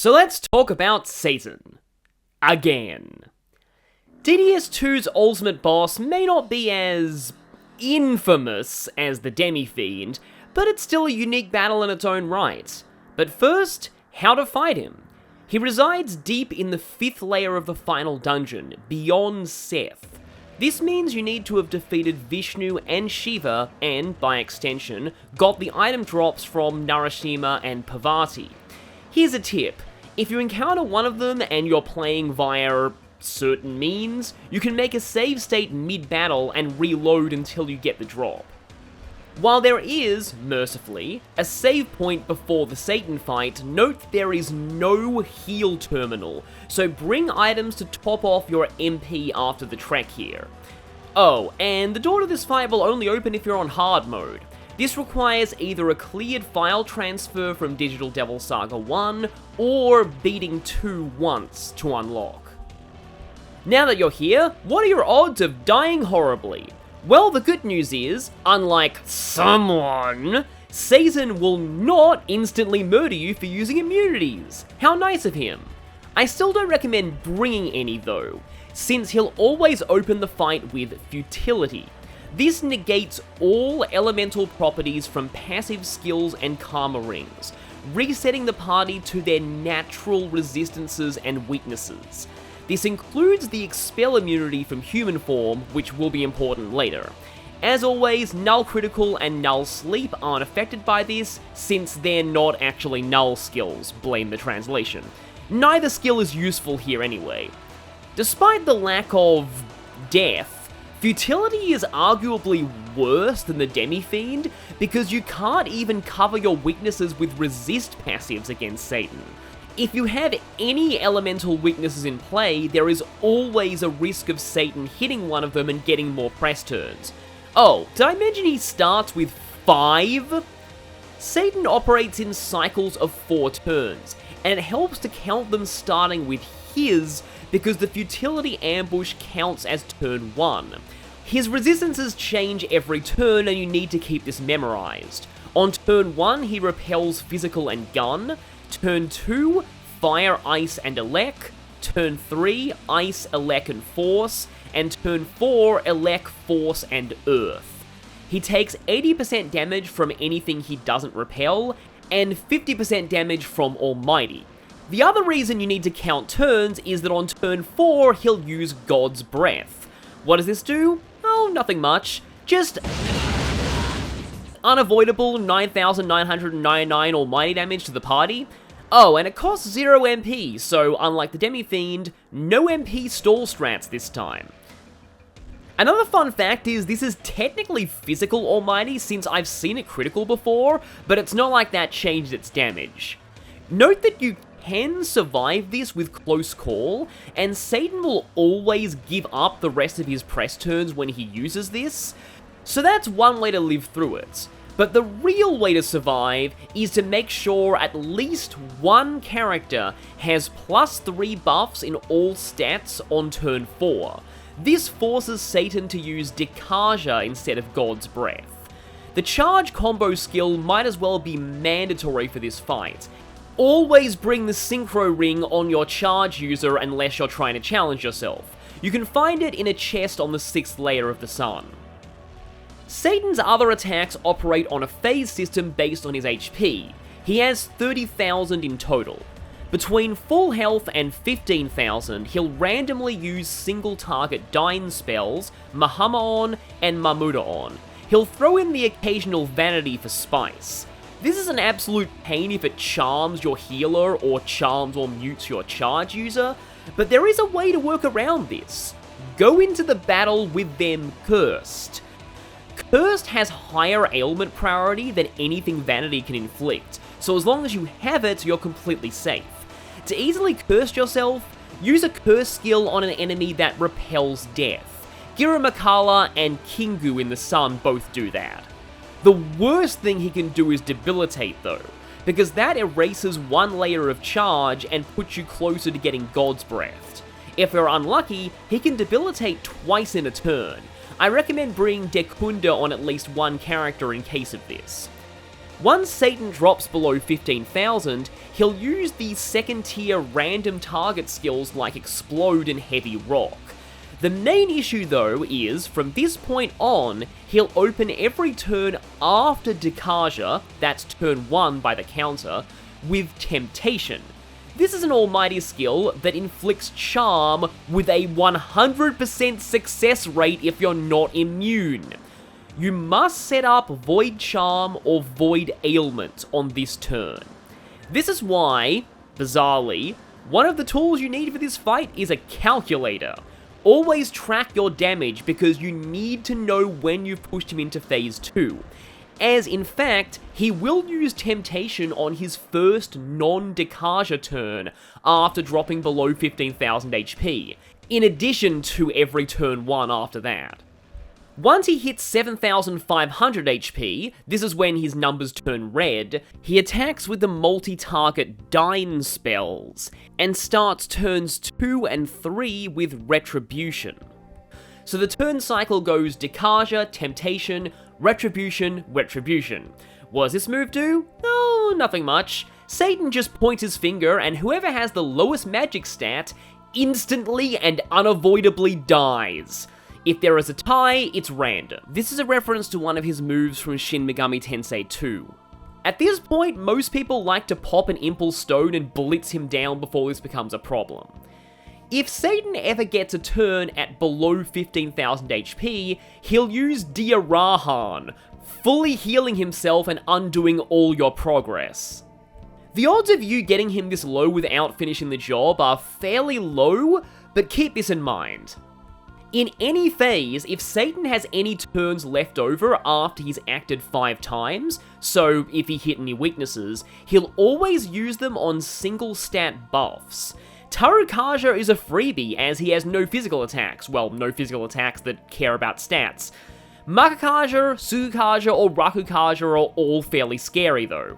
So let's talk about Satan. Again. DDS2's ultimate boss may not be as infamous as the Demi-Fiend, but it's still a unique battle in its own right. But first, how to fight him. He resides deep in the 5th layer of the final dungeon, beyond Seth. This means you need to have defeated Vishnu and Shiva, and, by extension, got the item drops from Narasimha and Parvati. Here's a tip. If you encounter one of them and you're playing via certain means, you can make a save state mid-battle and reload until you get the drop. While there is, mercifully, a save point before the Satan fight, note there is no heal terminal, so bring items to top off your MP after the trek here. Oh, and the door to this fight will only open if you're on hard mode. This requires either a cleared file transfer from Digital Devil Saga 1, or beating 2 once to unlock. Now that you're here, what are your odds of dying horribly? Well, the good news is, unlike someone, Satan will not instantly murder you for using immunities. How nice of him. I still don't recommend bringing any though, since he'll always open the fight with futility. This negates all elemental properties from passive skills and karma rings, resetting the party to their natural resistances and weaknesses. This includes the expel immunity from human form, which will be important later. As always, null critical and null sleep aren't affected by this, since they're not actually null skills, blame the translation. Neither skill is useful here anyway. Despite the lack of death, futility is arguably worse than the Demi-Fiend, because you can't even cover your weaknesses with resist passives against Satan. If you have any elemental weaknesses in play, there is always a risk of Satan hitting one of them and getting more press turns. Oh, did I mention he starts with 5? Satan operates in cycles of 4 turns, and it helps to count them starting with his, because the futility ambush counts as turn 1. His resistances change every turn, and you need to keep this memorized. On turn 1, he repels physical and gun. Turn 2, fire, ice, and elec. Turn 3, ice, elec, and force. And turn 4, elec, force, and earth. He takes 80% damage from anything he doesn't repel, and 50% damage from Almighty. The other reason you need to count turns is that on turn 4, he'll use God's Breath. What does this do? Oh, nothing much. Just unavoidable 9,999 Almighty damage to the party. Oh, and it costs 0 MP, so unlike the Demi-Fiend, no MP stall strats this time. Another fun fact is this is technically physical Almighty since I've seen it critical before, but it's not like that changed its damage. Note that you can survive this with close call, and Satan will always give up the rest of his press turns when he uses this, so that's one way to live through it. But the real way to survive is to make sure at least one character has +3 buffs in all stats on turn 4. This forces Satan to use Dikaja instead of God's Breath. The charge combo skill might as well be mandatory for this fight. Always bring the Synchro Ring on your charge user unless you're trying to challenge yourself. You can find it in a chest on the 6th layer of the sun. Satan's other attacks operate on a phase system based on his HP. He has 30,000 in total. Between full health and 15,000, he'll randomly use single target Dyne spells, Mahamaon and Mamudaon. He'll throw in the occasional Vanity for spice. This is an absolute pain if it charms your healer or charms or mutes your charge user, but there is a way to work around this. Go into the battle with them cursed. Cursed has higher ailment priority than anything Vanity can inflict, so as long as you have it, you're completely safe. To easily curse yourself, use a curse skill on an enemy that repels death. Giramakala and Kingu in the Sun both do that. The worst thing he can do is debilitate though, because that erases one layer of charge and puts you closer to getting God's Breath. If you're unlucky, he can debilitate twice in a turn. I recommend bringing Dekunda on at least one character in case of this. Once Satan drops below 15,000, he'll use the second tier random target skills like Explode and Heavy Rock. The main issue though is, from this point on, he'll open every turn after Dekaja, that's turn 1 by the counter, with Temptation. This is an almighty skill that inflicts charm with a 100% success rate if you're not immune. You must set up Void Charm or Void Ailment on this turn. This is why, bizarrely, one of the tools you need for this fight is a calculator. Always track your damage because you need to know when you've pushed him into phase 2. As in fact, he will use Temptation on his first non-Dekaja turn after dropping below 15,000 HP, in addition to every turn 1 after that. Once he hits 7,500 HP, this is when his numbers turn red, he attacks with the multi-target Dyne spells, and starts turns 2 and 3 with Retribution. So the turn cycle goes Dekaja, Temptation, Retribution, Retribution. What does this move do? No, nothing much. Satan just points his finger and whoever has the lowest magic stat instantly and unavoidably dies. If there is a tie, it's random. This is a reference to one of his moves from Shin Megami Tensei 2. At this point, most people like to pop an Impulse Stone and blitz him down before this becomes a problem. If Satan ever gets a turn at below 15,000 HP, he'll use Diarahan, fully healing himself and undoing all your progress. The odds of you getting him this low without finishing the job are fairly low, but keep this in mind. In any phase, if Satan has any turns left over after he's acted 5 times, so if he hit any weaknesses, he'll always use them on single stat buffs. Tarukaja is a freebie as he has no physical attacks, well, no physical attacks that care about stats. Makakaja, Sugukaja, or Rakukaja are all fairly scary though.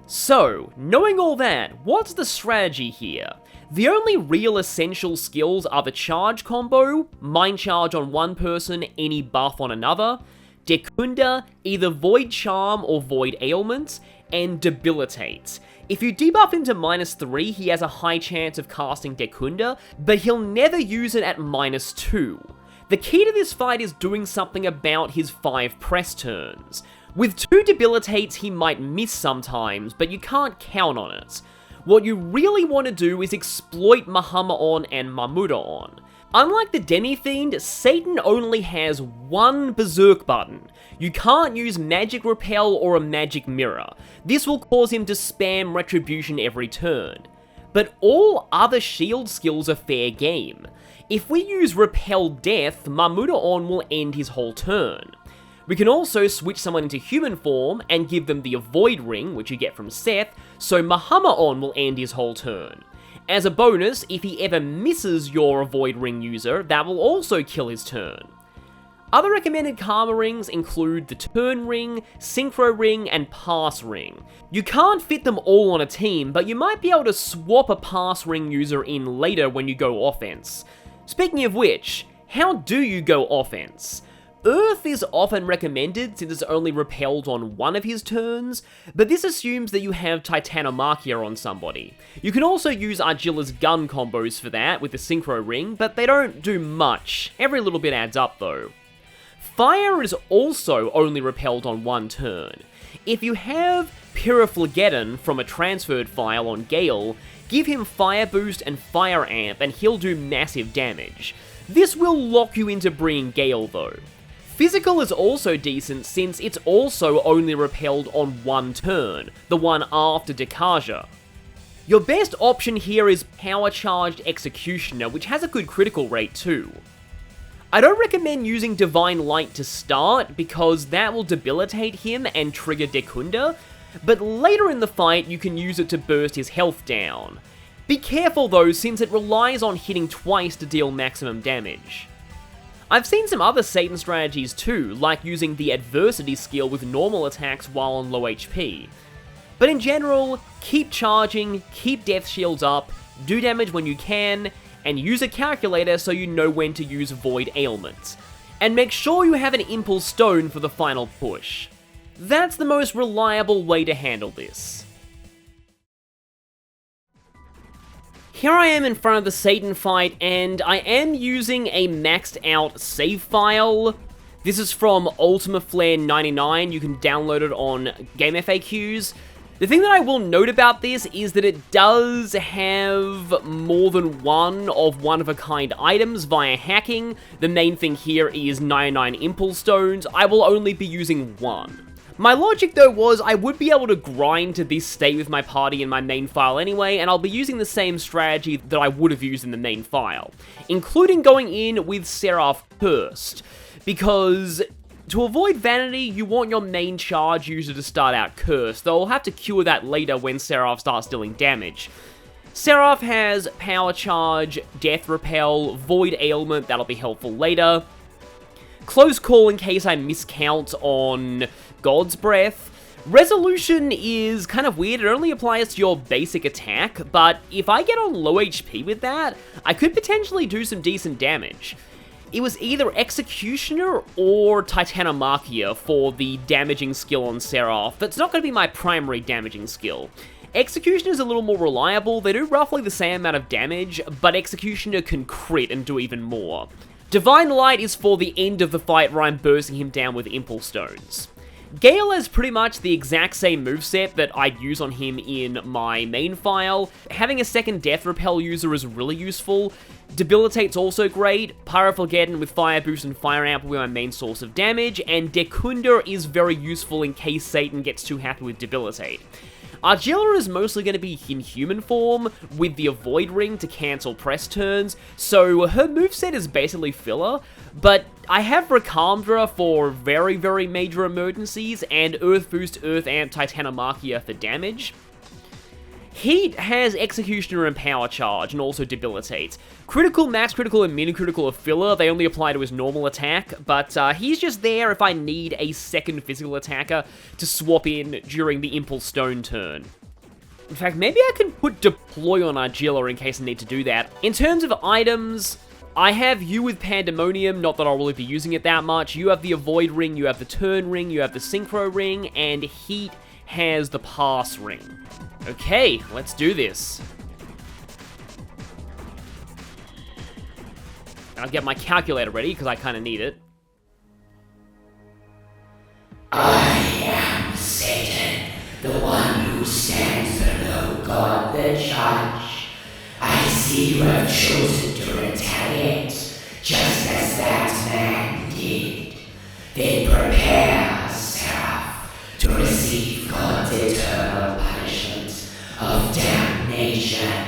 So, knowing all that, what's the strategy here? The only real essential skills are the charge combo, Mind Charge on one person, any buff on another, Dekunda, either Void Charm or Void Ailment, and Debilitate. If you debuff him to -3, he has a high chance of casting Dekunda, but he'll never use it at -2. The key to this fight is doing something about his 5 press turns. With 2 Debilitates he might miss sometimes, but you can't count on it. What you really want to do is exploit Mahama-on and Mamuda-on. Unlike the Demi-Fiend, Satan only has one Berserk button. You can't use Magic Repel or a Magic Mirror. This will cause him to spam Retribution every turn. But all other shield skills are fair game. If we use Repel Death, Mamuda-on will end his whole turn. We can also switch someone into human form and give them the Avoid Ring, which you get from Seth, so Mahama-on will end his whole turn. As a bonus, if he ever misses your Avoid Ring user, that will also kill his turn. Other recommended Karma Rings include the Turn Ring, Synchro Ring, and Pass Ring. You can't fit them all on a team, but you might be able to swap a Pass Ring user in later when you go offense. Speaking of which, how do you go offense? Earth is often recommended since it's only repelled on one of his turns, but this assumes that you have Titanomachia on somebody. You can also use Argilla's gun combos for that with the Synchro Ring, but they don't do much. Every little bit adds up though. Fire is also only repelled on one turn. If you have Pyriflageddon from a transferred file on Gale, give him Fire Boost and Fire Amp and he'll do massive damage. This will lock you into bringing Gale though. Physical is also decent since it's also only repelled on one turn, the one after Dekaja. Your best option here is Power Charged Executioner, which has a good critical rate too. I don't recommend using Divine Light to start because that will debilitate him and trigger Dekunda, but later in the fight you can use it to burst his health down. Be careful though since it relies on hitting twice to deal maximum damage. I've seen some other Satan strategies too, like using the Adversity skill with normal attacks while on low HP. But in general, keep charging, keep death shields up, do damage when you can, and use a calculator so you know when to use Void Ailment. And make sure you have an Impulse Stone for the final push. That's the most reliable way to handle this. Here I am in front of the Satan fight, and I am using a maxed out save file. This is from Ultima Flare 99, you can download it on Game FAQs. The thing that I will note about this is that it does have more than one-of-a-kind items via hacking. The main thing here is 99 Impulse Stones. I will only be using one. My logic though was I would be able to grind to this state with my party in my main file anyway, and I'll be using the same strategy that I would have used in the main file, including going in with Seraph first, because to avoid vanity, you want your main charge user to start out cursed, though I'll have to cure that later when Seraph starts dealing damage. Seraph has Power Charge, Death Repel, Void Ailment, that'll be helpful later. Close Call in case I miscount on God's Breath. Resolution is kind of weird, it only applies to your basic attack, but if I get on low HP with that, I could potentially do some decent damage. It was either Executioner or Titanomachia for the damaging skill on Seraph. That's not going to be my primary damaging skill. Executioner is a little more reliable, they do roughly the same amount of damage, but Executioner can crit and do even more. Divine Light is for the end of the fight where I'm bursting him down with Impulse Stones. Gale is pretty much the exact same moveset that I'd use on him in my main file. Having a second Death Repel user is really useful. Debilitate's also great. Pyrophlegeddon with Fire Boost and Fire Amp will be my main source of damage, and Dekunda is very useful in case Satan gets too happy with Debilitate. Argilla is mostly going to be in human form, with the Avoid Ring to cancel press turns, so her moveset is basically filler, but I have Recalmdra for very, very major emergencies, and Earth Boost, Earth Amp, Titanomachia for damage. Heat has Executioner and Power Charge, and also Debilitate. Critical, Max Critical, and Mini Critical are filler, they only apply to his normal attack, but he's just there if I need a second physical attacker to swap in during the Impulse Stone turn. In fact, maybe I can put Deploy on Argilla in case I need to do that. In terms of items, I have you with Pandemonium, not that I'll really be using it that much. You have the Avoid Ring, you have the Turn Ring, you have the Synchro Ring, and Heat has the Pass Ring. Okay, let's do this. I'll get my calculator ready, because I kind of need it. I am Satan, the one who stands below God the Judge. I see you have chosen to retaliate, just as that man did. Then prepare, Seraph, to receive God's eternal punishment of damnation.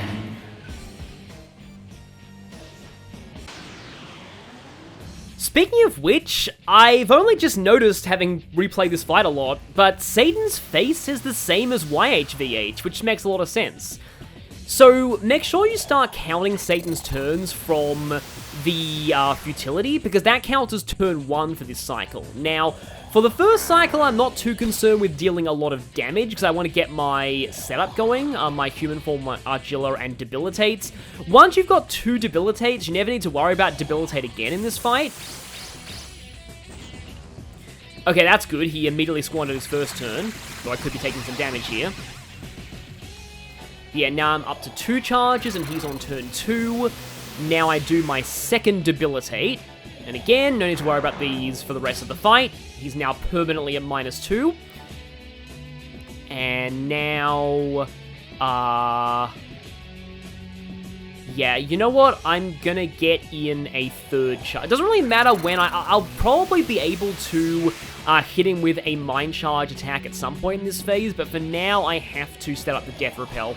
Speaking of which, I've only just noticed, having replayed this fight a lot, but Satan's face is the same as YHVH, which makes a lot of sense. So make sure you start counting Satan's turns from the futility, because that counts as turn 1 for this cycle. Now, for the first cycle, I'm not too concerned with dealing a lot of damage, because I want to get my setup going, my human form, my Argilla, and Debilitates. Once you've got 2 Debilitates, you never need to worry about Debilitate again in this fight. Okay, that's good. He immediately squandered his first turn, though I could be taking some damage here. Yeah, now I'm up to 2 charges, and he's on turn 2. Now I do my second Debilitate. And again, no need to worry about these for the rest of the fight. He's now permanently at -2. And now... yeah, you know what? I'm gonna get in a third charge. It doesn't really matter when. I'll probably be able to hit him with a Mind Charge attack at some point in this phase, but for now, I have to set up the Death Repel.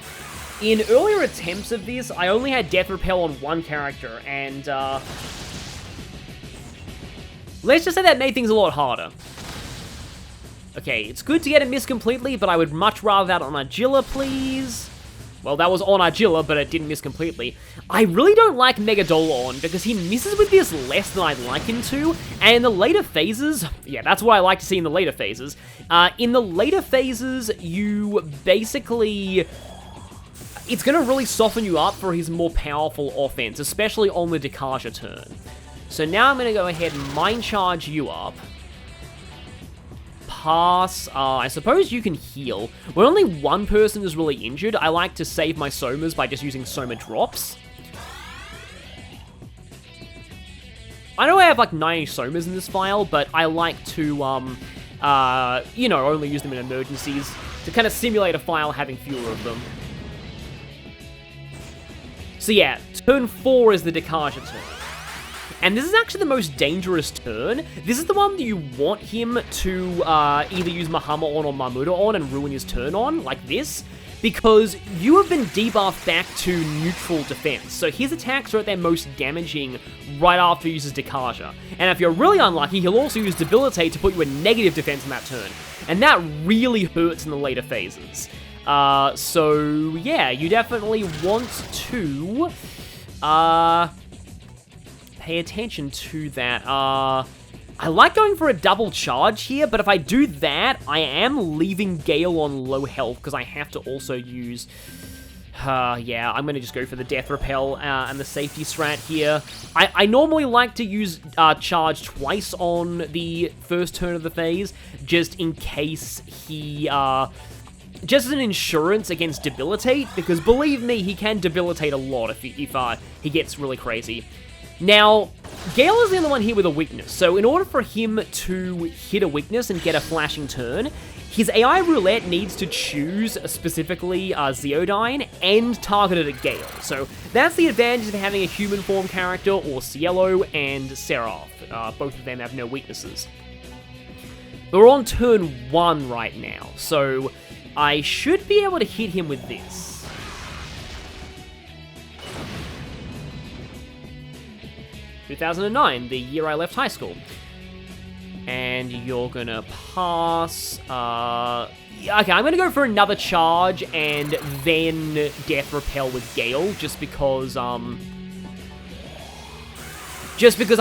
In earlier attempts of this, I only had Death Repel on one character, and let's just say that made things a lot harder. Okay, it's good to get a miss completely, but I would much rather that on Argilla, please. Well, that was on Argilla, but it didn't miss completely. I really don't like Megadolon, because he misses with this less than I'd like him to, and in the later phases, yeah, that's what I like to see in the later phases. In the later phases, you basically... it's going to really soften you up for his more powerful offense, especially on the Dekaja turn. So now I'm going to go ahead and Mind Charge you up. pass. I suppose you can heal. When only one person is really injured, I like to save my Somas by just using Soma drops. I know I have like 90 Somas in this file, but I like to, you know, only use them in emergencies to kind of simulate a file having fewer of them. So yeah, turn 4 is the Dekaja turn. And this is actually the most dangerous turn. This is the one that you want him to either use Mahama on or Mamuda on and ruin his turn on, like this, because you have been debuffed back to neutral defense. So his attacks are at their most damaging right after he uses Dekaja. And if you're really unlucky, he'll also use Debilitate to put you in negative defense in that turn. And that really hurts in the later phases. So yeah, you definitely want to pay attention to that. I like going for a double charge here, but if I do that, I am leaving Gale on low health because I have to also use... yeah, I'm going to just go for the Death Repel and the safety strat here. I normally like to use charge twice on the first turn of the phase, just in case he... just as an insurance against Debilitate, because believe me, he can Debilitate a lot if he gets really crazy. Now, Gale is the only one here with a weakness, so in order for him to hit a weakness and get a flashing turn, his AI Roulette needs to choose specifically Zeodyne and target it at Gale. So that's the advantage of having a human form character, or Cielo and Seraph. Both of them have no weaknesses. We're on turn 1 right now, so I should be able to hit him with this. 2009, the year I left high school. And you're gonna pass, okay, I'm gonna go for another charge and then Death Repel with Gale, just because I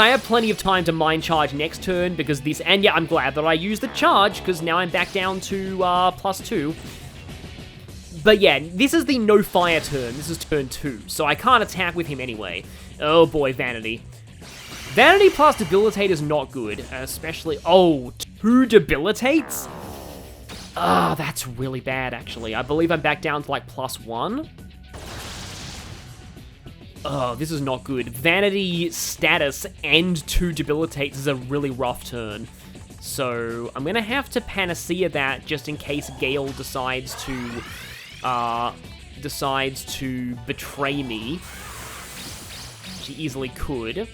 have plenty of time to Mind Charge next turn, because this, and yeah, I'm glad that I used the charge, because now I'm back down to, +2. But yeah, this is the no fire turn, this is turn 2, so I can't attack with him anyway. Oh boy, Vanity. Vanity plus Debilitate is not good, especially... Oh, 2 Debilitates? Ah, that's really bad, actually. I believe I'm back down to, like, +1. Oh, this is not good. Vanity status and 2 Debilitates is a really rough turn. So, I'm gonna have to Panacea that just in case Gale decides to betray me. She easily could.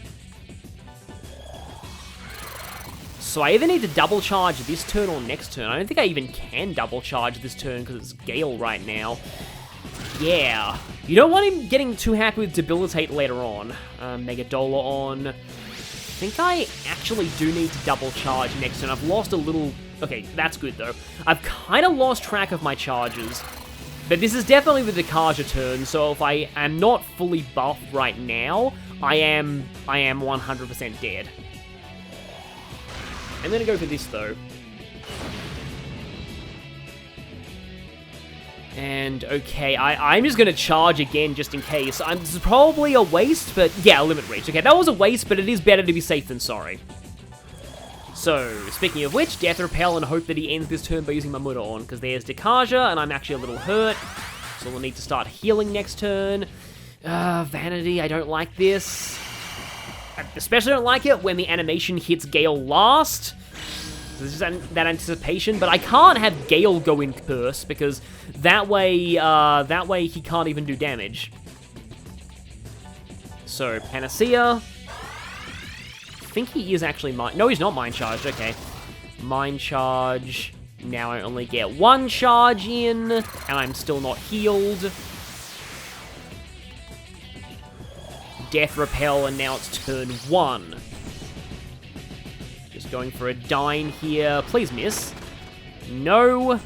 So I either need to double charge this turn or next turn. I don't think I even can double charge this turn because it's Gale right now. Yeah. You don't want him getting too happy with Debilitate later on. Megadola on. I think I actually do need to double charge next turn. I've lost a little... Okay, that's good though. I've kind of lost track of my charges. But this is definitely the Dekaja turn, so if I am not fully buffed right now, I am 100% dead. I'm gonna go for this, though. And, okay, I'm just gonna charge again, just in case. This is probably a waste, but yeah, limit reach. Okay, that was a waste, but it is better to be safe than sorry. So, speaking of which, Death Repel and hope that he ends this turn by using Mamuda on, because there's Dekaja, and I'm actually a little hurt, so we'll need to start healing next turn. Vanity, I don't like this. I especially don't like it when the animation hits Gale last. This is that anticipation, but I can't have Gale go in Curse, because that way he can't even do damage. So, Panacea. I think he is actually no, he's not Mind Charged, okay. Mind Charge. Now I only get 1 charge in, and I'm still not healed. Death Repel, and now it's turn 1. Just going for a Dine here. Please miss. No.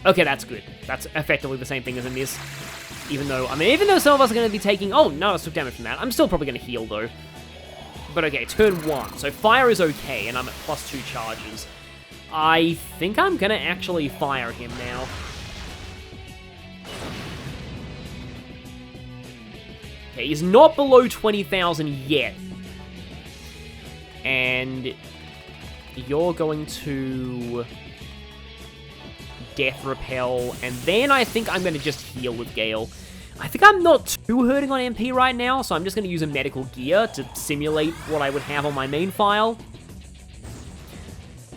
Okay, that's good. That's effectively the same thing as a miss. Even though some of us are going to be taking... Oh, no, I took damage from that. I'm still probably going to heal, though. But okay, turn 1. So fire is okay, and I'm at +2 charges. I think I'm going to actually fire him now. Okay, he's not below 20,000 yet. And you're going to Death Repel, and then I think I'm going to just heal with Gale. I think I'm not too hurting on MP right now, so I'm just going to use a medical gear to simulate what I would have on my main file.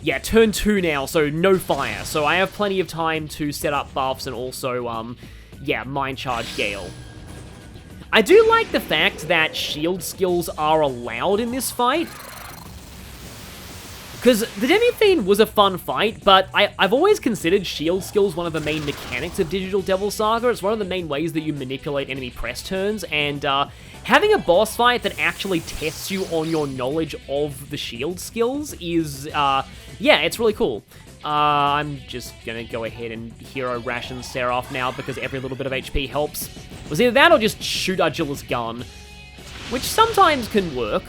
Yeah, turn 2 now, so no fire. So I have plenty of time to set up buffs and also, yeah, Mind Charge Gale. I do like the fact that shield skills are allowed in this fight. Because the Demi-Fiend was a fun fight, but I've always considered shield skills one of the main mechanics of Digital Devil Saga. It's one of the main ways that you manipulate enemy press turns, and having a boss fight that actually tests you on your knowledge of the shield skills is, yeah, it's really cool. I'm just gonna go ahead and hero ration Seraph now because every little bit of HP helps. It was either that or just shoot Argilla's gun, which sometimes can work.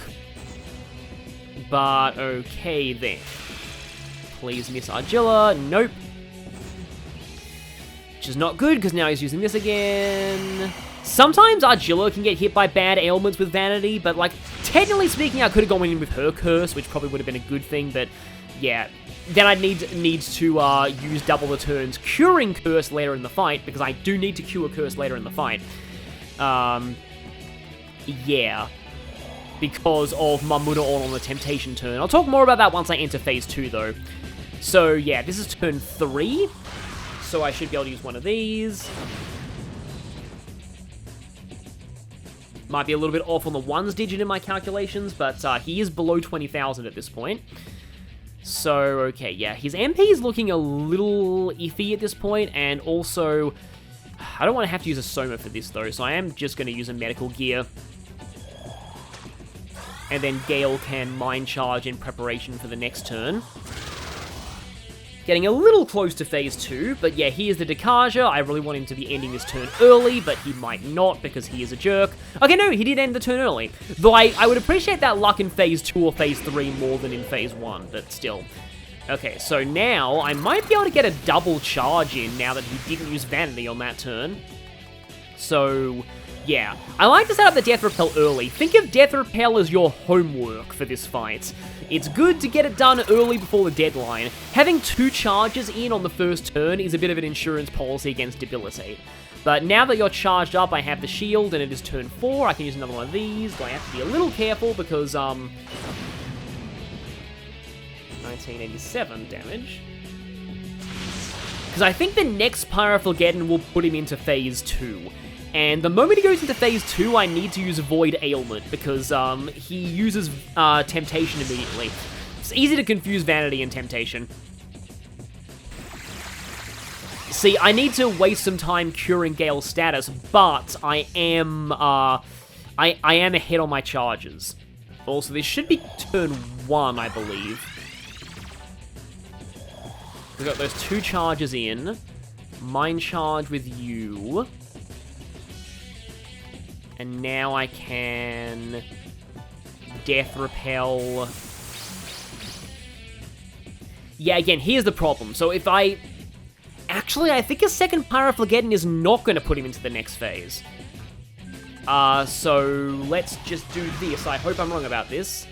But okay then. Please miss Argilla. Nope. Which is not good because now he's using this again. Sometimes Argilla can get hit by bad ailments with Vanity, but like, technically speaking, I could have gone in with her curse, which probably would have been a good thing, but yeah. Then I'd need to use double the turns curing curse later in the fight, because I do need to cure curse later in the fight. Yeah. Because of Mamuna on the Temptation turn. I'll talk more about that once I enter Phase 2, though. So, yeah, this is turn 3. So I should be able to use one of these. Might be a little bit off on the ones digit in my calculations, but he is below 20,000 at this point. So, okay, yeah, his MP is looking a little iffy at this point, and also, I don't want to have to use a Soma for this, though, so I am just going to use a Medical Gear. And then Gale can Mind Charge in preparation for the next turn. Getting a little close to Phase 2, but yeah, here's the Dekaja. I really want him to be ending this turn early, but he might not because he is a jerk. Okay, no, he did end the turn early. Though I would appreciate that luck in Phase 2 or Phase 3 more than in Phase 1, but still. Okay, so now I might be able to get a double charge in now that he didn't use Vanity on that turn. So, yeah. I like to set up the Death Repel early. Think of Death Repel as your homework for this fight. It's good to get it done early before the deadline. Having 2 charges in on the first turn is a bit of an insurance policy against Debilitate. But now that you're charged up, I have the shield, and it is turn 4. I can use another one of these, but I have to be a little careful because, 1987 damage. Because I think the next Pyroflageddon will put him into Phase 2. And the moment he goes into Phase 2, I need to use Void Ailment, because he uses Temptation immediately. It's easy to confuse Vanity and Temptation. See, I need to waste some time curing Gale's status, but I am ahead on my charges. Also, this should be turn 1, I believe. We've got those 2 charges in. Mind Charge with you. And now I can Death Repel. Yeah, again, here's the problem. So if I... Actually, I think a second Pyroflageddon is not going to put him into the next phase. So let's just do this. I hope I'm wrong about this.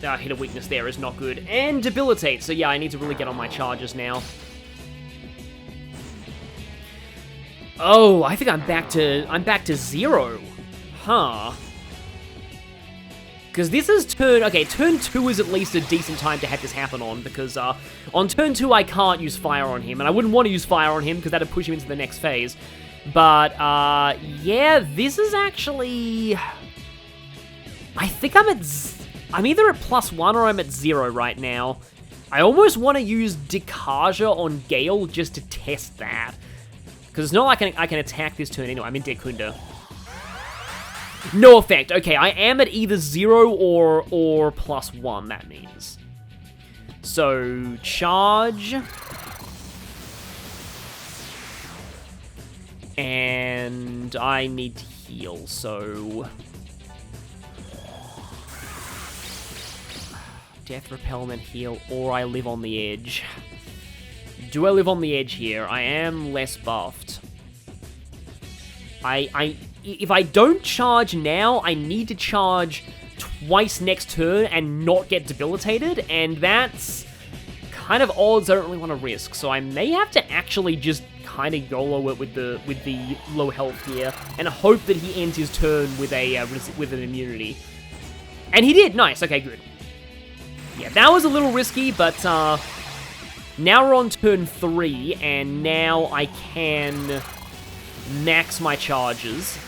Hit a weakness there is not good. And Debilitate. So yeah, I need to really get on my charges now. Oh, I think I'm back to 0. Huh. Because this is turn... Okay, turn 2 is at least a decent time to have this happen on, because on turn 2 I can't use fire on him, and I wouldn't want to use fire on him because that'd push him into the next phase. But, yeah, this is actually... I think I'm either at +1 or I'm at 0 right now. I almost want to use Dekaja on Gale just to test that. Because it's not like I can attack this turn anyway. I'm in Dekunda. No effect. Okay, I am at either 0 or +1, that means. So, charge. And I need to heal, so... Death Repel and then heal, or I live on the edge. Do I live on the edge here? I am less buffed. If I don't charge now, I need to charge waste next turn and not get debilitated, and that's kind of odds I don't really want to risk. So I may have to actually just kind of YOLO it with the low health here, and hope that he ends his turn with an immunity. And he did. Nice. Okay, good. Yeah, that was a little risky, but now we're on turn 3, and now I can max my charges.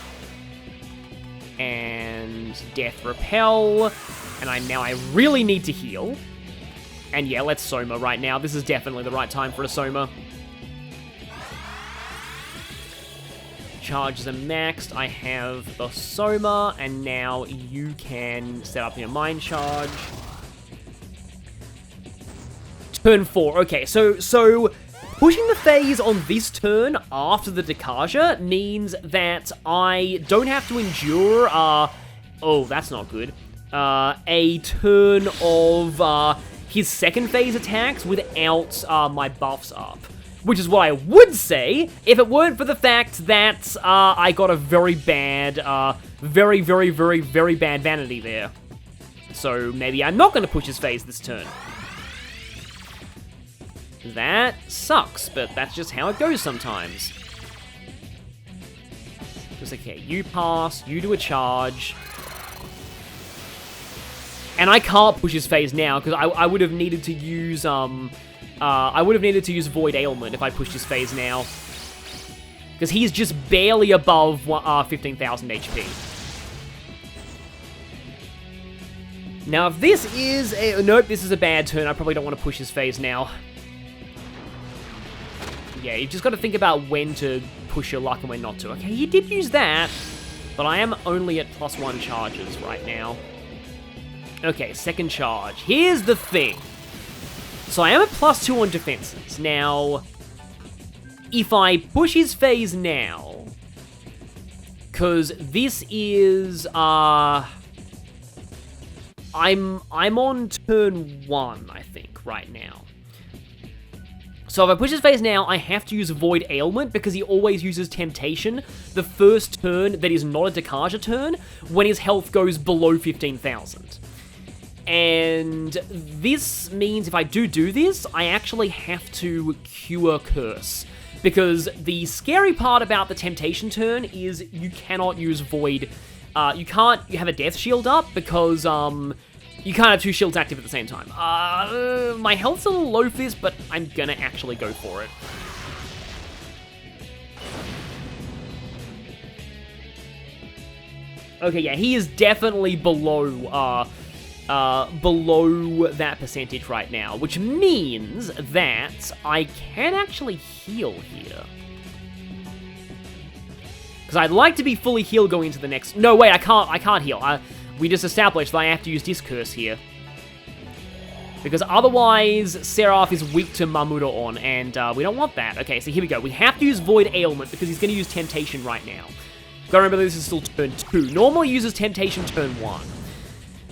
And Death Repel, and I really need to heal. And yeah, let's Soma right now. This is definitely the right time for a Soma. Charges are maxed. I have the Soma, and now you can set up your Mind Charge. Turn 4. Okay, so pushing the phase on this turn after the Dekaja means that I don't have to endure, oh, that's not good, a turn of, his second phase attacks without, my buffs up. Which is what I would say if it weren't for the fact that, I got a very bad, very bad vanity there. So maybe I'm not going to push his phase this turn. That sucks, but that's just how it goes sometimes. Just okay, you pass, you do a charge. And I can't push his phase now, because I would have needed to use, Void Ailment if I pushed his phase now. Because he's just barely above 15,000 HP. Now, if this is a... Nope, this is a bad turn. I probably don't want to push his phase now. Yeah, you just got to think about when to push your luck and when not to. Okay, he did use that, but I am only at +1 charges right now. Okay, second charge. Here's the thing. So I am at +2 on defenses. Now, if I push his phase now, because this is, I'm on turn 1, I think, right now. So if I push his phase now, I have to use Void Ailment, because he always uses Temptation the first turn that is not a Dekaja turn, when his health goes below 15,000. And this means if I do this, I actually have to Cure Curse. Because the scary part about the Temptation turn is you cannot use Void. You have a Death Shield up, because, you can't have 2 shields active at the same time. My health's a little low for this, but I'm gonna actually go for it. Okay, yeah, he is definitely below that percentage right now, which means that I can actually heal here. Because I'd like to be fully healed going into the next... No, wait, I can't heal. We just established that I have to use Discurse here. Because otherwise, Seraph is weak to Mamuda on, and we don't want that. Okay, so here we go. We have to use Void Ailment, because he's going to use Temptation right now. Gotta remember this is still turn 2. Normally uses Temptation turn 1.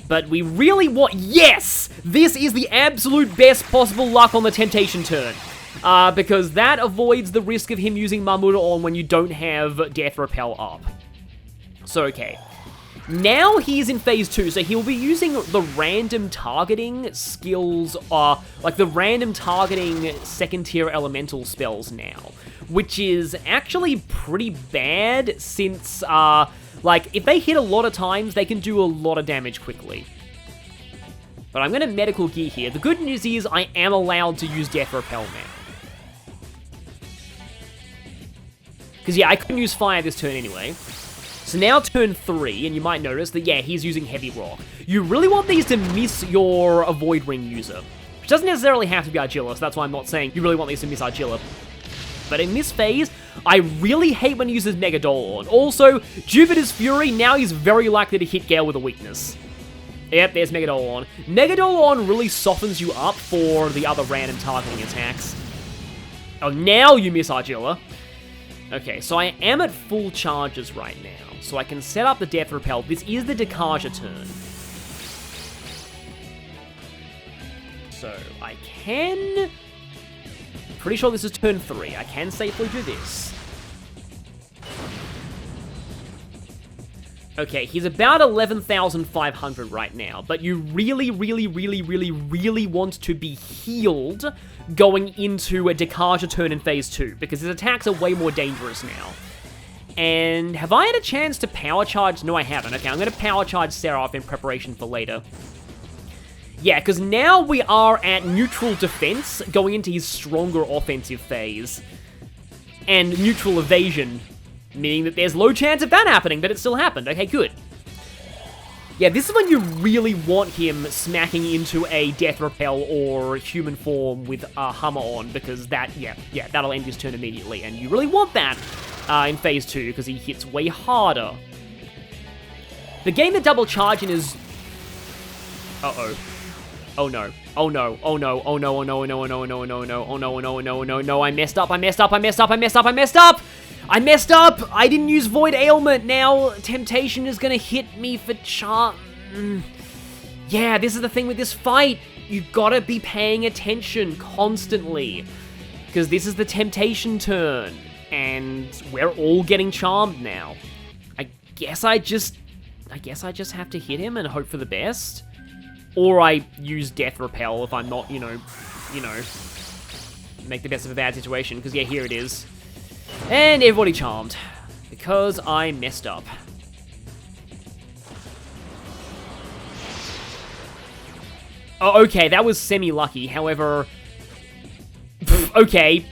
But we really want... Yes! This is the absolute best possible luck on the Temptation turn. Because that avoids the risk of him using Mamuda on when you don't have Death Repel up. So, okay. Now he's in phase 2, so he'll be using the random targeting skills, like the random targeting second tier elemental spells now. Which is actually pretty bad since, like, if they hit a lot of times, they can do a lot of damage quickly. But I'm gonna Medical Gear here. The good news is I am allowed to use Death Repel now. Because, yeah, I couldn't use Fire this turn anyway. So now turn 3, and you might notice that, yeah, he's using Heavy Rock. You really want these to miss your Avoid Ring user. Which doesn't necessarily have to be Argilla, so that's why I'm not saying you really want these to miss Argilla. But in this phase, I really hate when he uses Megadolon. Also, Jupiter's Fury, now he's very likely to hit Gale with a weakness. Yep, there's Megadolon. Megadolon really softens you up for the other random targeting attacks. Oh, now you miss Argilla. Okay, so I am at full charges right now. So I can set up the Death Repel. This is the Dekaja turn. So I can... Pretty sure this is turn 3. I can safely do this. Okay, he's about 11,500 right now, but you really, really, really, really, really want to be healed going into a Decaja turn in Phase 2, because his attacks are way more dangerous now. And have I had a chance to power charge? No, I haven't. Okay, I'm going to power charge Seraph in preparation for later. Yeah, because now we are at neutral defense, going into his stronger offensive phase. And neutral evasion, meaning that there's low chance of that happening, but it still happened. Okay, good. Yeah, this is when you really want him smacking into a Death Repel or human form with a Hammer on, because that, yeah, that'll end his turn immediately, and you really want that in Phase 2, because he hits way harder. The game that double charging is... Uh-oh. Oh no. Oh no. Oh no. Oh no. Oh no. Oh no. Oh no. Oh no. Oh no. Oh no. Oh no. Oh no. Oh no. Oh no. No. I messed up. I messed up. I messed up. I messed up. I messed up. I messed up. I didn't use Void Ailment. Now Temptation is gonna hit me for charm. Yeah, this is the thing with this fight. You've gotta be paying attention constantly, because this is the Temptation turn, and we're all getting charmed now. I guess I just have to hit him and hope for the best. Or I use Death Repel if I'm not, you know, make the best of a bad situation, because yeah, here it is. And everybody charmed, because I messed up. Oh, okay, that was semi-lucky, however... okay.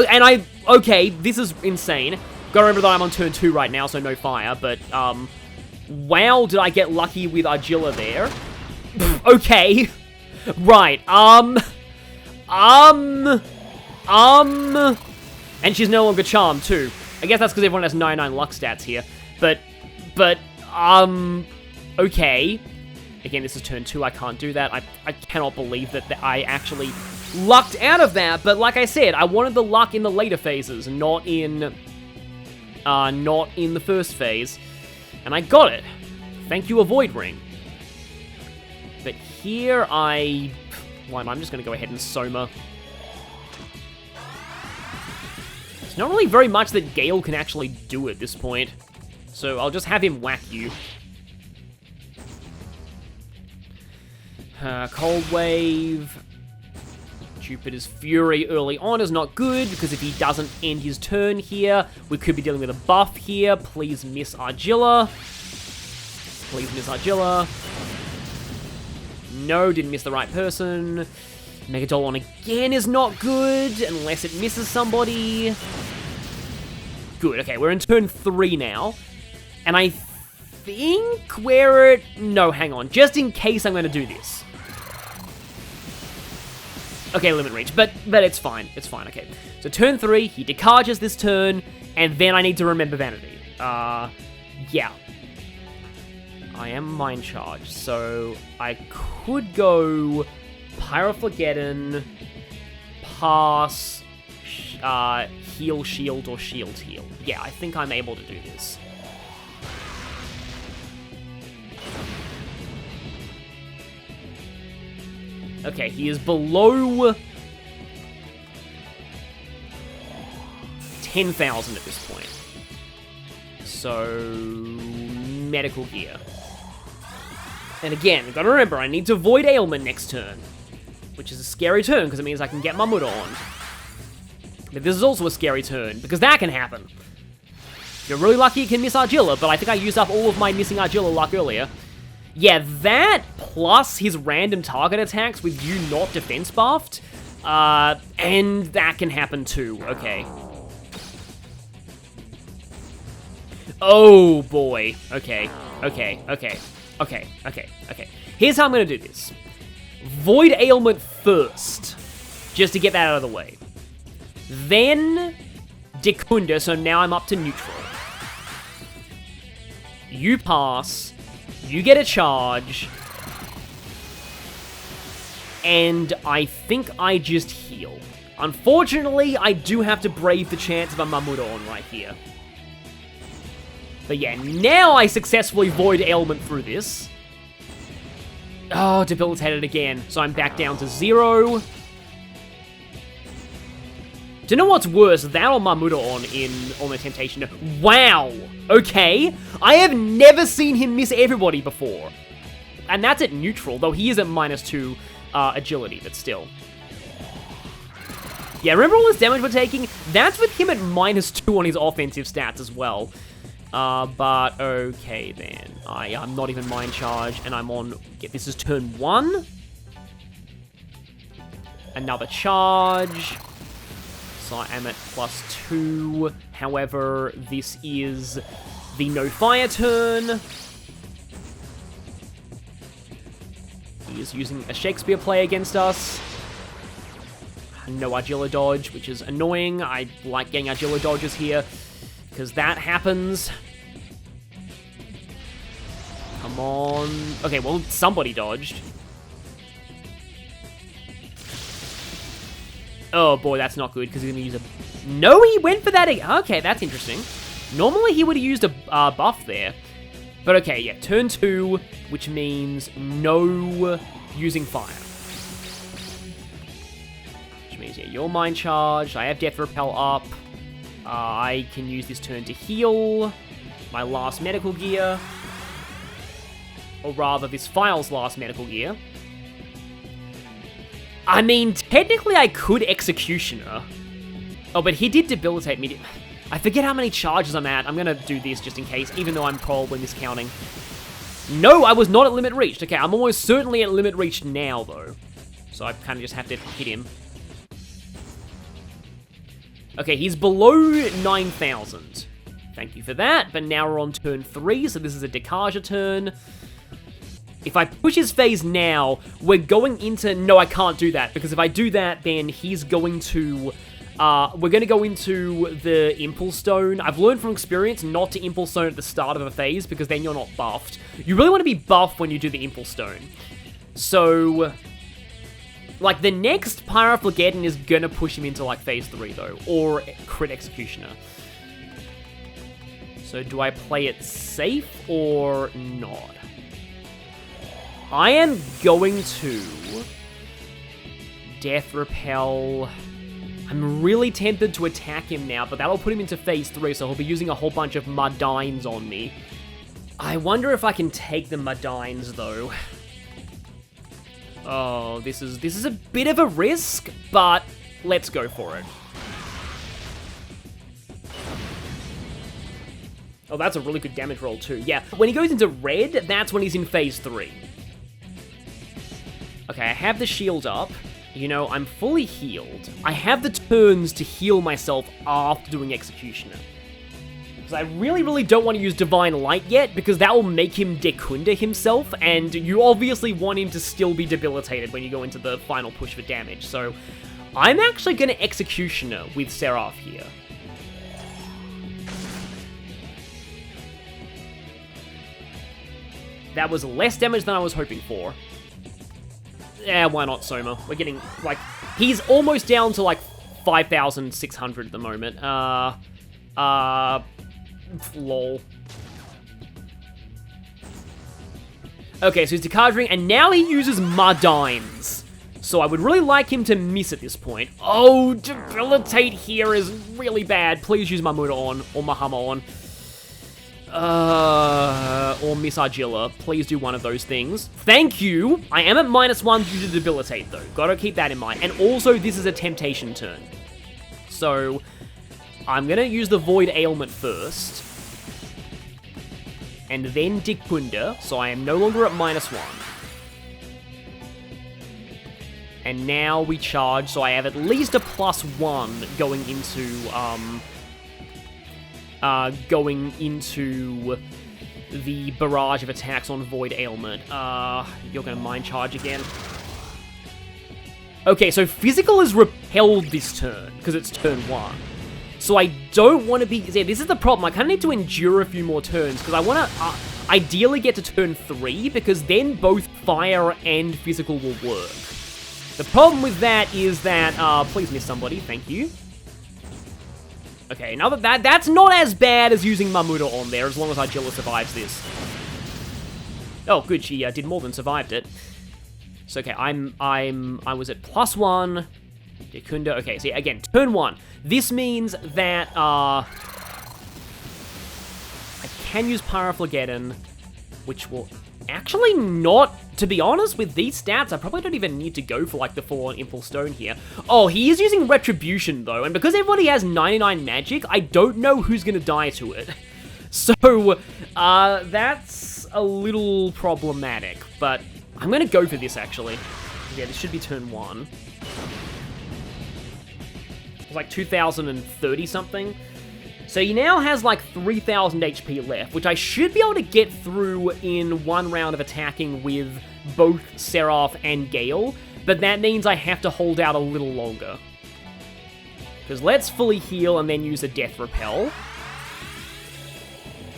And okay, this is insane. Gotta remember that I'm on turn 2 right now, so no fire, but, wow, did I get lucky with Argilla there? Okay. Right, and she's no longer charmed, too. I guess that's because everyone has 99 luck stats here. But, okay. Again, this is turn 2, I can't do that. I cannot believe that I actually lucked out of that, but like I said, I wanted the luck in the later phases, not in the first phase. And I got it. Thank you, a Void Ring. But here I'm just going to go ahead and Soma. There's not really very much that Gale can actually do at this point. So I'll just have him whack you. Cold Wave. Jupiter's Fury early on is not good, because if he doesn't end his turn here, we could be dealing with a buff here. Please miss Argilla. Please miss Argilla. No, didn't miss the right person. Megadolon again is not good, unless it misses somebody. Good, okay, we're in turn 3 now. And I think we're at... No, hang on. Just in case I'm going to do this. Okay, Limit Reach, but it's fine. It's fine, okay. So turn 3, he decarges this turn, and then I need to remember Vanity. Yeah. I am Mind Charge, so I could go Pyroflageddon, pass, heal shield, or shield heal. Yeah, I think I'm able to do this. Okay, he is below 10,000 at this point. So, medical gear. And again, I've got to remember, I need to avoid ailment next turn, which is a scary turn, because it means I can get Mamuda on. But this is also a scary turn, because that can happen. If you're really lucky, you can miss Argilla, but I think I used up all of my missing Argilla luck earlier. Yeah, that, plus his random target attacks with you not defense buffed, and that can happen too, okay. Oh boy, okay. Here's how I'm gonna do this. Void Ailment first, just to get that out of the way. Then, Dekunda, so now I'm up to neutral. You pass, you get a charge, and I think I just heal. Unfortunately, I do have to brave the chance of a Mamudon right here. But yeah, now I successfully void ailment through this. Oh, debilitated again. So I'm back down to 0. Do you know what's worse, that or Mamuda on the Temptation? Wow! Okay, I have never seen him miss everybody before. And that's at neutral, though he is at -2 agility, but still. Yeah, remember all this damage we're taking? That's with him at -2 on his offensive stats as well. But okay then. I'm not even Mind Charge, and I'm on... Yeah, this is turn 1. Another charge. So I am at +2. However, this is the no fire turn. He is using a Shakespeare play against us. No Argilla dodge, which is annoying. I like getting Argilla dodges here, because that happens. Come on. Okay, well, somebody dodged. Oh boy, that's not good, because he's going to use a... No, he went for that again. Okay, that's interesting. Normally, he would have used a buff there. But okay, yeah, turn 2, which means no using fire. Which means, yeah, you're Mind Charged. I have Death Repel up. I can use this turn to heal my last medical gear. Or rather, this file's last medical gear. I mean, technically I could Executioner. Oh, but he did debilitate me. I forget how many charges I'm at. I'm gonna do this just in case, even though I'm probably miscounting. No, I was not at limit reached. Okay, I'm almost certainly at limit reached now, though. So I kind of just have to hit him. Okay, he's below 9,000. Thank you for that, but now we're on turn 3, so this is a Dekaja turn. If I push his phase now, we're going into... No, I can't do that, because if I do that, then he's going to... we're going to go into the Impulse Stone. I've learned from experience not to Impulse Stone at the start of a phase, because then you're not buffed. You really want to be buffed when you do the Impulse Stone. So... Like, the next Pyroflageddon is going to push him into, like, phase 3, though. Or Crit Executioner. So, do I play it safe or not? I am going to Death Repel. I'm really tempted to attack him now, but that'll put him into phase 3, so he'll be using a whole bunch of Mudines on me. I wonder if I can take the Mudines, though. Oh, this is a bit of a risk, but let's go for it. Oh, that's a really good damage roll, too. Yeah, when he goes into red, that's when he's in phase 3. Okay, I have the shield up. You know, I'm fully healed. I have the turns to heal myself after doing Executioner. Because I really, really don't want to use Divine Light yet, because that will make him Dekunda himself, and you obviously want him to still be debilitated when you go into the final push for damage. So, I'm actually going to Executioner with Seraph here. That was less damage than I was hoping for. Yeah, why not Soma? We're getting, like, he's almost down to, like, 5,600 at the moment. Lol. Okay, so he's Decarding, and now he uses Mudines. So I would really like him to miss at this point. Oh, Debilitate here is really bad. Please use Mamuda on, or Mahama on. Or Miss Argilla. Please do one of those things. Thank you! I am at -1 due to Debilitate, though. Gotta keep that in mind. And also, this is a Temptation turn. So, I'm gonna use the Void Ailment first. And then Dekunda, so I am no longer at -1. And now we charge, so I have at least a +1 going into the barrage of attacks on Void Ailment. You're gonna Mind Charge again. Okay, so Physical is repelled this turn, because it's turn 1. So I don't want to be... Yeah, this is the problem. I kind of need to endure a few more turns, because I want to ideally get to turn 3, because then both Fire and Physical will work. The problem with that is that... please miss somebody, thank you. Okay, now that's not as bad as using Mamuda on there, as long as Argilla survives this. Oh, good, she did more than survived it. So, okay, I was at +1. Dekunda, okay, so again, turn 1. This means that, I can use Paraflageddon, which will actually not, to be honest, with these stats, I probably don't even need to go for, like, the full-on Impulse Stone here. Oh, he is using Retribution, though, and because everybody has 99 magic, I don't know who's gonna die to it. So, that's a little problematic, but I'm gonna go for this, actually. Yeah, this should be turn 1. It's like 2,030 something. So he now has like 3,000 HP left, which I should be able to get through in one round of attacking with both Seraph and Gale, but that means I have to hold out a little longer. Because let's fully heal and then use a Death Repel.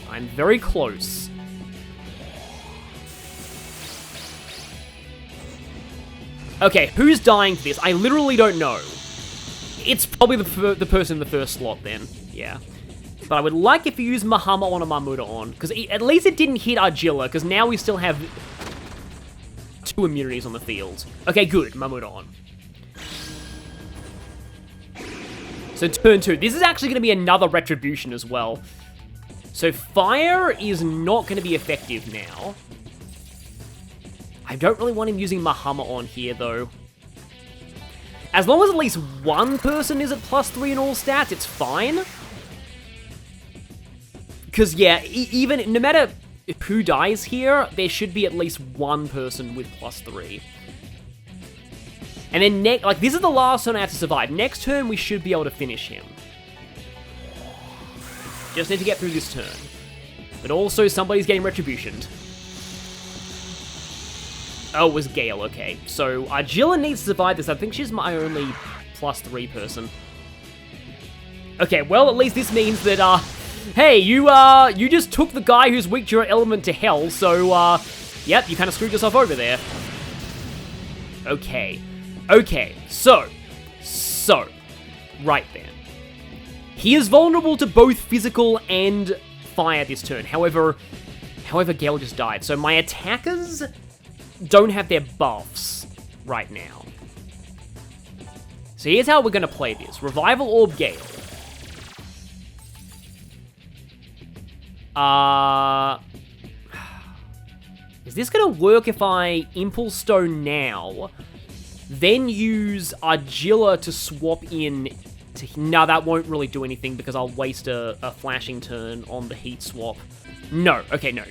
I'm very close. Okay, who's dying for this? I literally don't know. It's probably the person in the first slot then, yeah. But I would like if you use Mahama on a Mamuda on, because at least it didn't hit Argilla, because now we still have 2 immunities on the field. Okay, good, Mamuda on. So turn 2. This is actually going to be another Retribution as well. So fire is not going to be effective now. I don't really want him using Mahama on here, though. As long as at least one person is at +3 in all stats, it's fine. Because, yeah, even, no matter who dies here, there should be at least one person with +3. And then, like, this is the last turn I have to survive. Next turn, we should be able to finish him. Just need to get through this turn. But also, somebody's getting Retributioned. Oh, it was Gale, okay. So, Argilla needs to survive this. I think she's my only +3 person. Okay, well, at least this means that, hey, you just took the guy who's weak to your element to hell, so, yep, you kind of screwed yourself over there. Okay. Okay, so, right then. He is vulnerable to both physical and fire this turn. However, Gale just died. So my attackers don't have their buffs right now. So here's how we're going to play this. Revival Orb Gale. Is this going to work if I Impulse Stone now, then use Argilla to swap in to... No, that won't really do anything because I'll waste a flashing turn on the heat swap. No. Okay, no.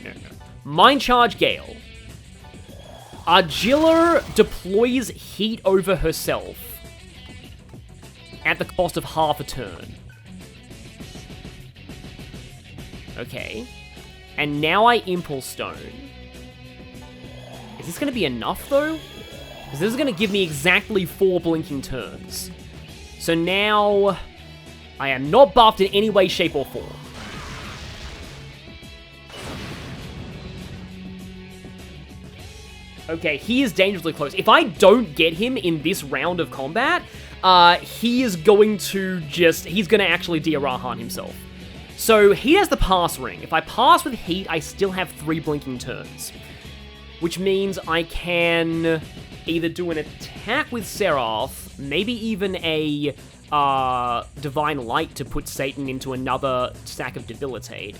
Mind Charge Gale. Argilla deploys heat over herself at the cost of half a turn. Okay. And now I Impulse Stone. Is this going to be enough, though? Because this is going to give me exactly 4 blinking turns. So now, I am not buffed in any way, shape, or form. Okay, he is dangerously close. If I don't get him in this round of combat, he is going to just... He's going to actually Diarahan himself. So, he has the pass ring. If I pass with heat, I still have 3 blinking turns. Which means I can either do an attack with Seraph, maybe even a Divine Light to put Satan into another stack of Debilitate.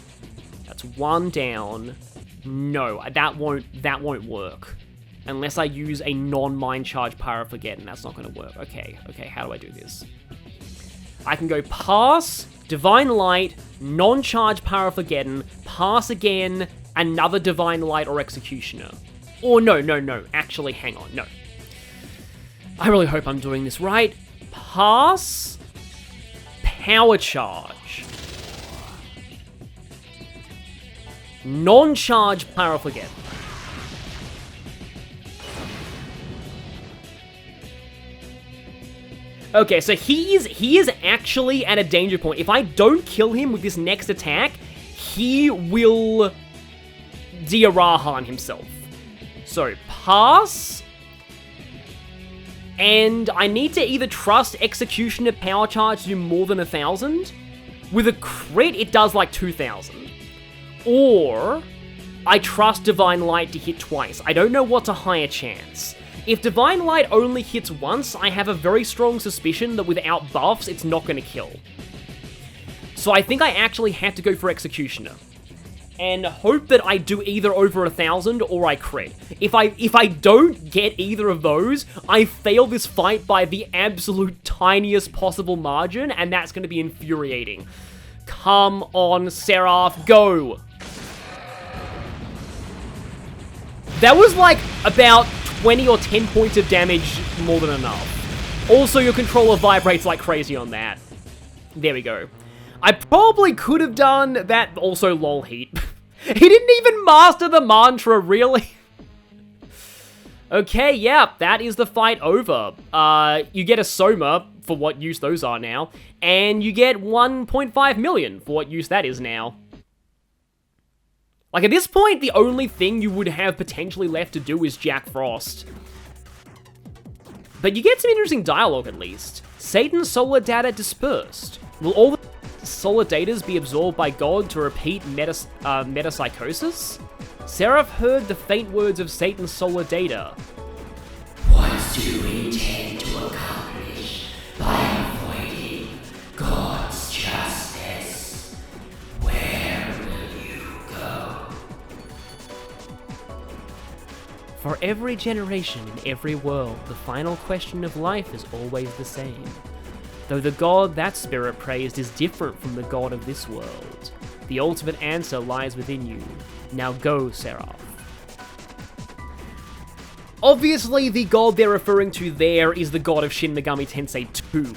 That's 1 down. No, that won't work. Unless I use a non-Mind Charge Paraflageddon, that's not going to work. Okay, how do I do this? I can go pass, Divine Light, non-charge Paraflageddon, pass again, another Divine Light or Executioner. Or no, actually, hang on, no. I really hope I'm doing this right. Pass, Power Charge, non-charge Paraflageddon. Okay, so he is actually at a danger point. If I don't kill him with this next attack, he will Diarahan himself. So, pass. And I need to either trust Executioner Power Charge to do more than 1,000. With a crit, it does like 2,000. Or I trust Divine Light to hit twice. I don't know what's a higher chance. If Divine Light only hits once, I have a very strong suspicion that without buffs, it's not going to kill. So I think I actually have to go for Executioner. And hope that I do either over 1,000 or I crit. If I don't get either of those, I fail this fight by the absolute tiniest possible margin, and that's going to be infuriating. Come on, Seraph, go! That was like about 20 or 10 points of damage more than enough. Also, your controller vibrates like crazy on that. There we go. I probably could have done that, also lol heat. He didn't even master the mantra, really? Okay, yeah, that is the fight over. You get a Soma, for what use those are now, and you get 1.5 million for what use that is now. Like, at this point, the only thing you would have potentially left to do is Jack Frost. But you get some interesting dialogue, at least. Satan's solar data dispersed. Will all the solar datas be absorbed by God to repeat metapsychosis? Seraph heard the faint words of Satan's solar data. What do you intend to accomplish by avoiding God's justice? Where will you go? For every generation in every world, the final question of life is always the same. Though the God that spirit praised is different from the God of this world. The ultimate answer lies within you. Now go, Seraph. Obviously, the God they're referring to there is the God of Shin Megami Tensei 2.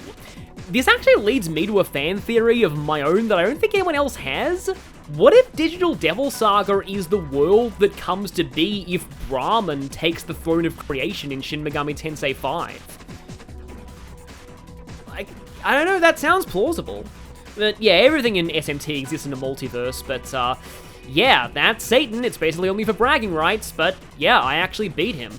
This actually leads me to a fan theory of my own that I don't think anyone else has. What if Digital Devil Saga is the world that comes to be if Brahman takes the throne of creation in Shin Megami Tensei 5? I don't know, that sounds plausible. But yeah, everything in SMT exists in a multiverse, but yeah, that's Satan. It's basically only for bragging rights, but yeah, I actually beat him.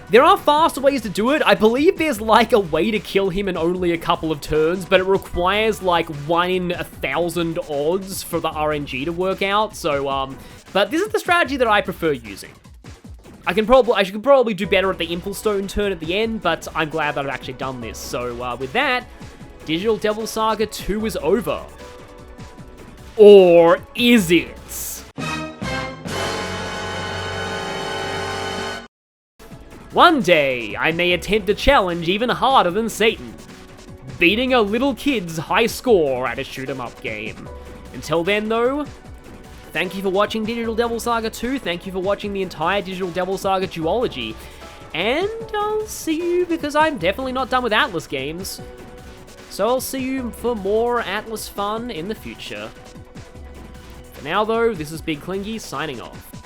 There are faster ways to do it. I believe there's like a way to kill him in only a couple of turns, but it requires like 1 in 1,000 odds for the RNG to work out, so but this is the strategy that I prefer using. I could probably do better at the Impulse Stone turn at the end, but I'm glad that I've actually done this. So with that, Digital Devil Saga 2 is over. Or is it? One day, I may attempt a challenge even harder than Satan. Beating a little kid's high score at a shoot-'em-up game. Until then, though, thank you for watching Digital Devil Saga 2, thank you for watching the entire Digital Devil Saga duology, and I'll see you, because I'm definitely not done with Atlas games, so I'll see you for more Atlas fun in the future. For now though, this is Big Clingy signing off.